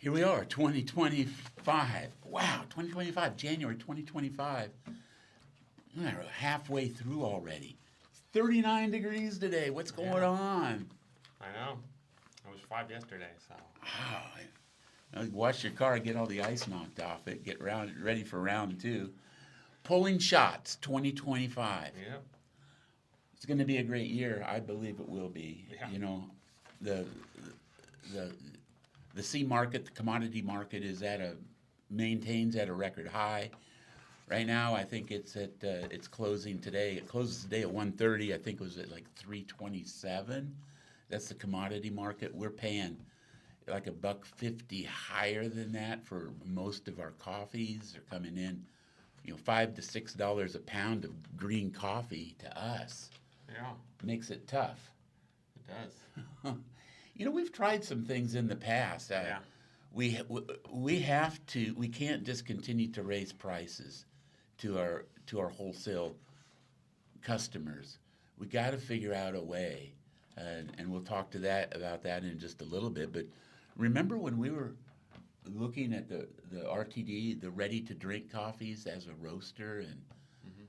Here we are, 2025. Wow, 2025, January 2025. We're halfway through already. It's 39 degrees today. What's going Yeah, on? I know. It was 5 yesterday, so Wow. Wash your car, get all the ice knocked off it, get ready for round two. Pulling shots 2025. yeah, It's going to be a great year. I believe it will be. yeah, You know, the the the C market, the commodity market is at a maintains at a record high. Right now, I think it's closing today. It closes today at 130. I think it was at like 327. That's the commodity market. We're paying like a buck 50 higher than that for most of our coffees. They're coming in, $5 to $6 a pound of green coffee to us yeah. makes it tough. It does. We've tried some things in the past. Yeah, We we can't just continue to raise prices to our wholesale customers. We got to figure out a way, and we'll talk to that about that in just a little bit. But remember when we were looking at the RTD, the ready to drink coffees as a roaster, and hmm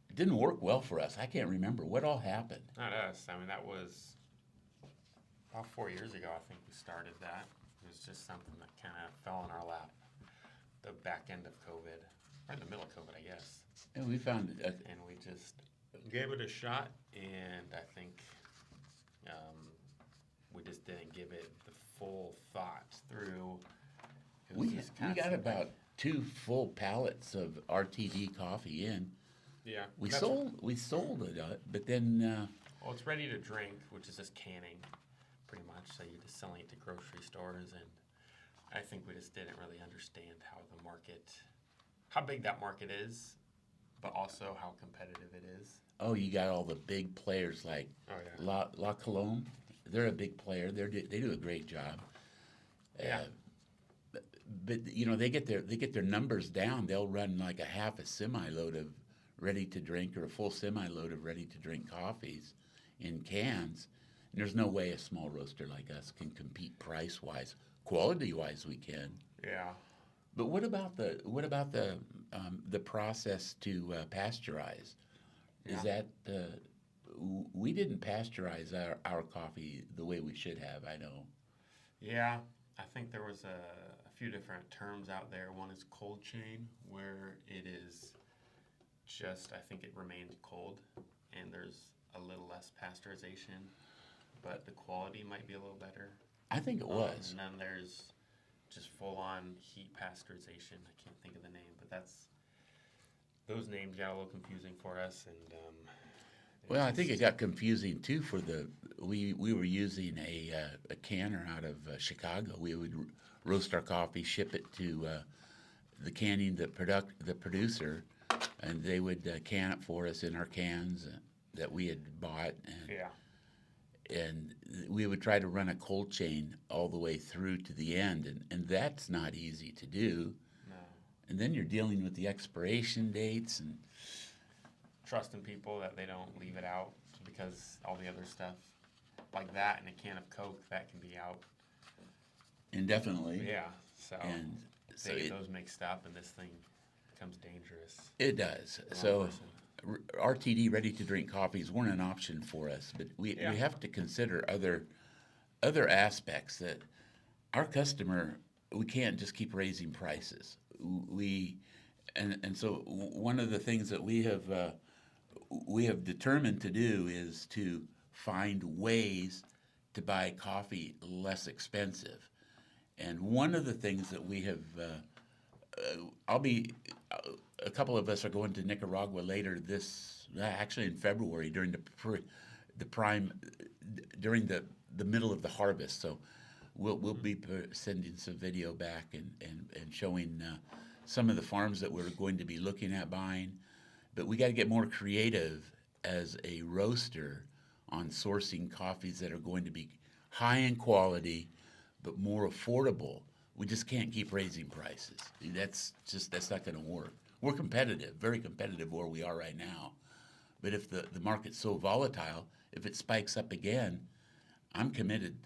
it didn't work well for us. I can't remember what all happened. not us. I mean, that was about 4 years ago. I think we started that. It was just something that kind of fell in our lap. The back end of COVID, or in the middle of COVID, I guess. And we found And we just gave it a shot, and I think um, we just didn't give it the full thought through. It was we just we kind of got something. about two full pallets of RTD coffee in. Yeah, We that's sold it, but then well, it's ready to drink, which is just canning, pretty much. So you're just selling it to grocery stores, and I think we just didn't really understand how big that market is, but also how competitive it is. oh, you got all the big players like Oh yeah, La Colombe. They're a big player. They do a great job. yeah, But they get their numbers down. They'll run like a half a semi load of ready to drink or a full semi load of ready to drink coffees in cans. And there's no way a small roaster like us can compete price wise. Quality wise, we can. yeah. But what about the process to pasteurize? Is Yeah. that we didn't pasteurize our coffee the way we should have? I know. Yeah, I think there was a few different terms out there. One is cold chain, where it is just, I think it remained cold, and there's a little less pasteurization, but the quality might be a little better. I think it was. And then there's just full on heat pasteurization. I can't think of the name, but those names got a little confusing for us, and it Well, I think it just got confusing too for we were using a canner out of Chicago. We would roast our coffee, ship it to the canning the producer, and they would can it for us in our cans that we had bought, yeah, and we would try to run a cold chain all the way through to the end, and that's not easy to do. no, And then you're dealing with the expiration dates and trusting people that they don't leave it out because all the other stuff like that in a can of Coke that can be out. indefinitely. Yeah, so And so they get it, those mixed up, and this thing becomes dangerous. it does. The wrong So person. RTD ready to drink coffees weren't an option for us, but Yeah, we have to consider other aspects that our customer, we can't just keep raising prices. We and so one of the things that we have determined to do is to find ways to buy coffee less expensive. And one of the things that we have I'll be. A couple of us are going to Nicaragua later actually in February the prime, during the middle of the harvest. So we'll be sending some video back and showing some of the farms that we're going to be looking at buying. But we got to get more creative as a roaster on sourcing coffees that are going to be high in quality but more affordable. We just can't keep raising prices. That's not going to work. We're competitive, very competitive where we are right now. But if the market's so volatile, if it spikes up again, I'm committed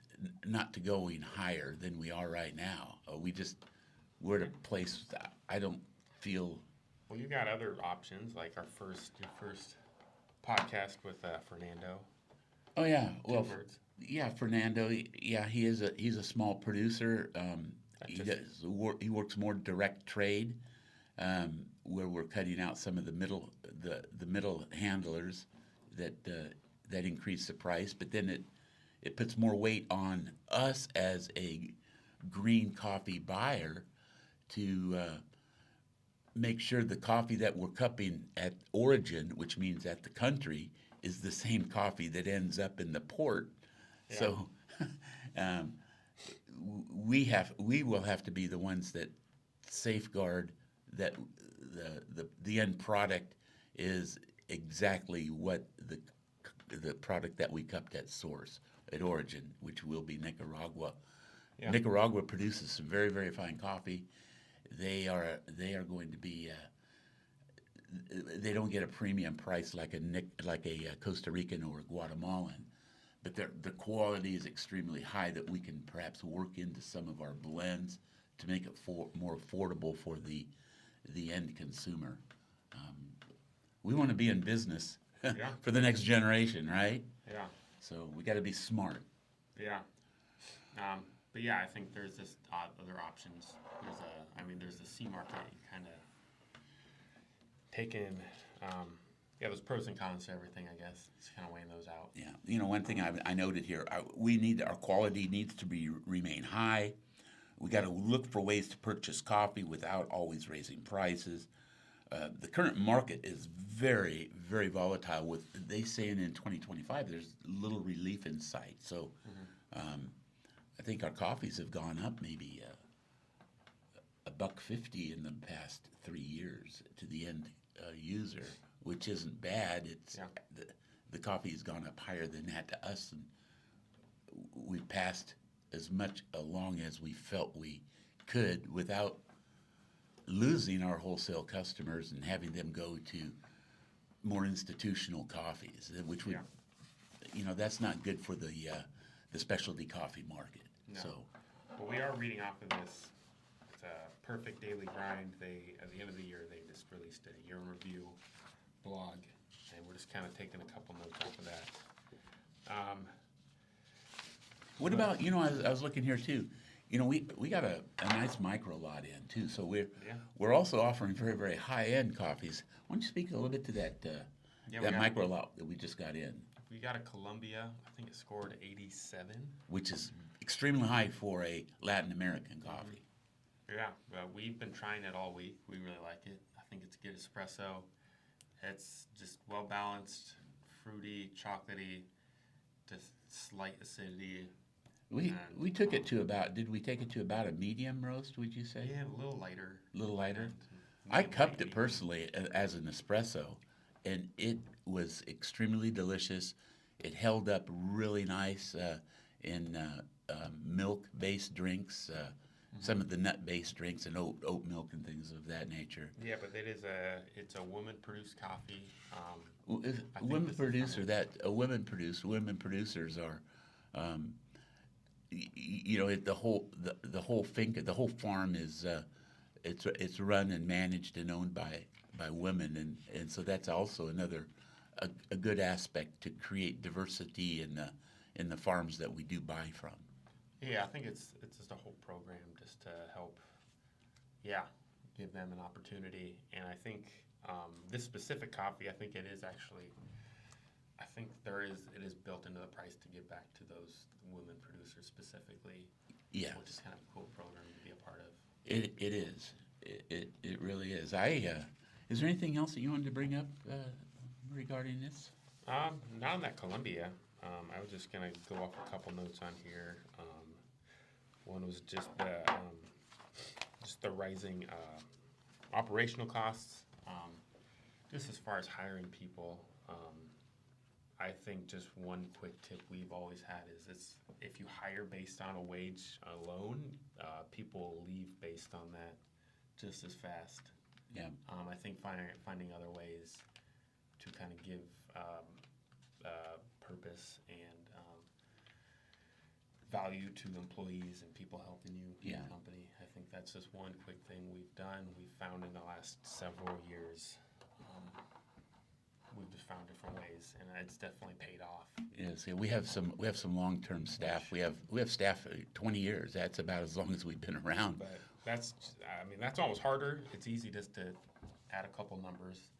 not to going higher than we are right now. We're at a place that I don't feel. Well, you got other options like your first podcast with Fernando. Oh yeah, Two well, Birds. yeah, Fernando. Yeah, he's a small producer. That He just he works more direct trade, where we're cutting out some of the middle handlers that that increase the price. But then it puts more weight on us as a green coffee buyer to make sure the coffee that we're cupping at origin, which means at the country, is the same coffee that ends up in the port. Yeah. So um, we will have to be the ones that safeguard that the end product is exactly what the product that we cupped at source, at origin, which will be Nicaragua. Yeah. Nicaragua produces some very, very fine coffee. They are going to be. They don't get a premium price like a Costa Rican or a Guatemalan, but the quality is extremely high that we can perhaps work into some of our blends to make it more affordable for the end consumer. Um, we want to be in business Yeah. for the next generation, right? Yeah. So we got to be smart. Yeah. But yeah, I think there's just other options. There's the C market. You kind of taking, there's pros and cons to everything. I guess it's kind of weighing those out. Yeah, one thing I noted here, our quality needs to remain high. We got to look for ways to purchase coffee without always raising prices. The current market is very, very volatile. With they saying in 2025, there's little relief in sight. So, I think our coffees have gone up maybe $1.50 in the past 3 years to the end user, which isn't bad. It's the coffee has gone up higher than that to us, and we passed as much along as we felt we could without losing our wholesale customers and having them go to more institutional coffees, which would, that's not good for the specialty coffee market. No. So, Well, we are reading off of this. It's a Perfect Daily Grind. At the end of the year, they just released a year in review blog, and we're just kind of taking a couple notes off of that. what about I was looking here too. We got a nice micro lot in too, so we're also offering very, very high end coffees. Why don't you speak a little bit to that micro lot that we just got in, We got a Columbia. I think it scored 87. which is extremely high for a Latin American coffee. Yeah, we've been trying it all week. We really like it. I think it's good espresso. It's just well balanced, fruity, chocolatey, just slight acidity. We took it to about. Did we take it to about a medium roast? Would you say? Yeah, a little lighter. A little lighter. And I medium cupped light it personally as an espresso, and it was extremely delicious. It held up really nice in milk-based drinks, some of the nut-based drinks, and oat milk and things of that nature. Yeah, but it's a woman-produced coffee. I think Women this is producer kind that women producers are, the whole finca, the whole farm is it's run and managed and owned by women, and so that's also another a good aspect to create diversity in the farms that we do buy from. Yeah, I think it's just a whole program just to help, give them an opportunity. And I think this specific coffee, I think it is actually, it is built into the price to give back to those women producers specifically. Yeah, Which is kind of a cool program to be a part of. it is. It really is. Is there anything else that you wanted to bring up regarding this? Not on that Columbia. I was just gonna go off a couple notes on here. One was just the rising operational costs. Just as far as hiring people, I think just one quick tip we've always had is if you hire based on a wage alone, people leave based on that just as fast. Yeah. I think finding other ways to kind of give purpose and value to employees and people helping you in Yeah. the company. I think that's just one quick thing we've done. We've found in the last several years, we've just found different ways, and it's definitely paid off. Yes, yeah, we have some long-term staff. We have staff 20 years. That's about as long as we've been around. But that's almost harder. It's easy just to add a couple numbers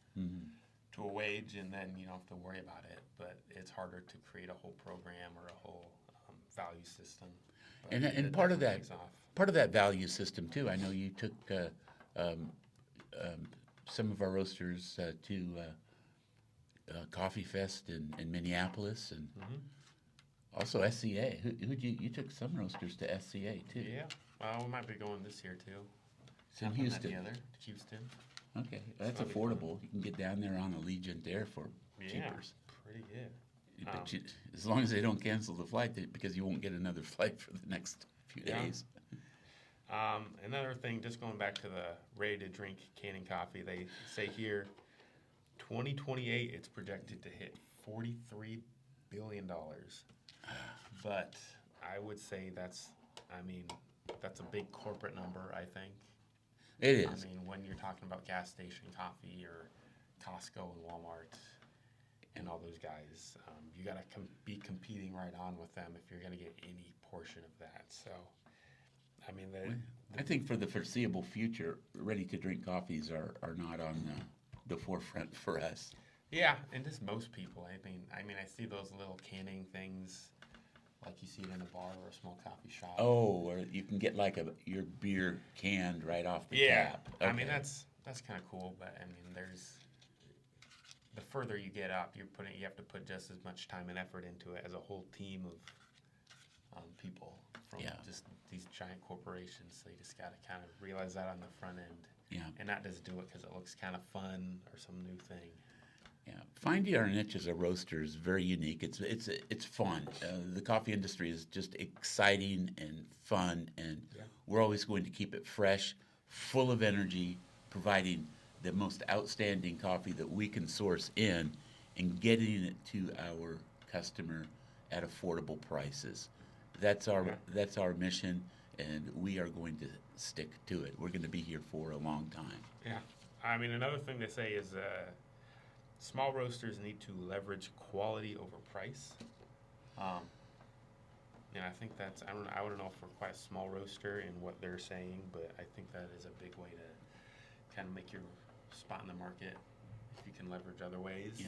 to a wage, and then you don't have to worry about it. But it's harder to create a whole program or a whole value system. But And it part of definitely that pays off. part of that value system too. I know you took some of our roasters to Coffee Fest in Minneapolis, and also SCA. Who'd you took some roasters to SCA too? Yeah. Well, we might be going this year too. It's in Haven't put that Houston. together. Houston. Okay, that's That'll be fun. affordable. You can get down there on Allegiant Air for Yeah. cheapers. Pretty good. But as long as they don't cancel the flight, because you won't get another flight for the next few Yeah. days. Another thing, just going back to the ready-to-drink canning coffee, they say here, 2028, it's projected to hit $43 billion. But I would say that's a big corporate number, I think. It is. I mean, when you're talking about gas station coffee or Costco and Walmart and all those guys, you got to be competing right on with them if you're going to get any portion of that. So, I mean, I think for the foreseeable future, ready-to-drink coffees are not on the forefront for us. yeah, and just most people. I mean, I see those little canning things, like you see it in a bar or a small coffee shop. Oh, or you can get like your beer canned right off the yeah. tap. I mean, Okay. that's kind of cool, but I mean, the further you get up, you have to put just as much time and effort into it as a whole team of people from Yeah. just these giant corporations. So you just got to kind of realize that on the front end. Yeah. And not just do it because it looks kind of fun or some new thing. Yeah, finding our niche as a roaster is very unique. It's fun. The coffee industry is just exciting and fun, and we're always going to keep it fresh, full of energy, providing the most outstanding coffee that we can source in, and getting it to our customer at affordable prices. That's our mission, and we are going to stick to it. We're going to be here for a long time. Yeah. I mean, another thing they say is small roasters need to leverage quality over price. And I think I don't know if we're quite a small roaster in what they're saying, but I think that is a big way to kind of make your spot in the market if you can leverage other ways. Yeah.